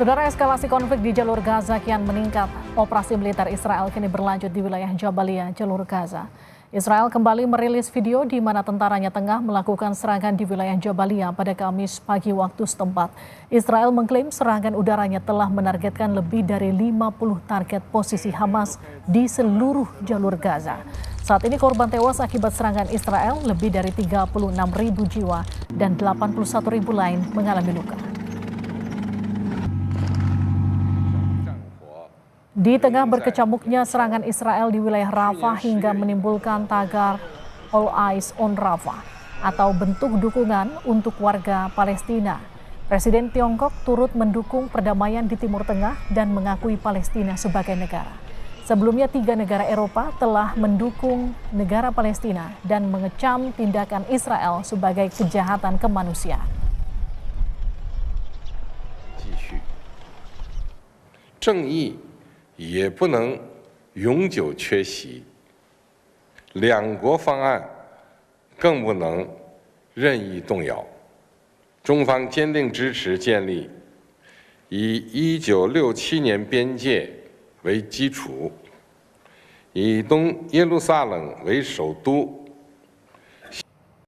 Saudara, eskalasi konflik di jalur Gaza kian meningkat. Operasi militer Israel kini berlanjut di wilayah Jabalia, jalur Gaza. Israel kembali merilis video di mana tentaranya tengah melakukan serangan di wilayah Jabalia pada Kamis pagi waktu setempat. Israel mengklaim serangan udaranya telah menargetkan lebih dari 50 target posisi Hamas di seluruh jalur Gaza. Saat ini korban tewas akibat serangan Israel lebih dari 36.000 jiwa dan 81.000 lain mengalami luka. Di tengah berkecamuknya serangan Israel di wilayah Rafah hingga menimbulkan tagar All Eyes on Rafah atau bentuk dukungan untuk warga Palestina. Presiden Tiongkok turut mendukung perdamaian di Timur Tengah dan mengakui Palestina sebagai negara. Sebelumnya 3 negara Eropa telah mendukung negara Palestina dan mengecam tindakan Israel sebagai kejahatan kemanusiaan. 正义也不能永久缺席，两国方案更不能任意动摇。中方坚定支持建立以1967年边界为基础，以东耶路撒冷为首都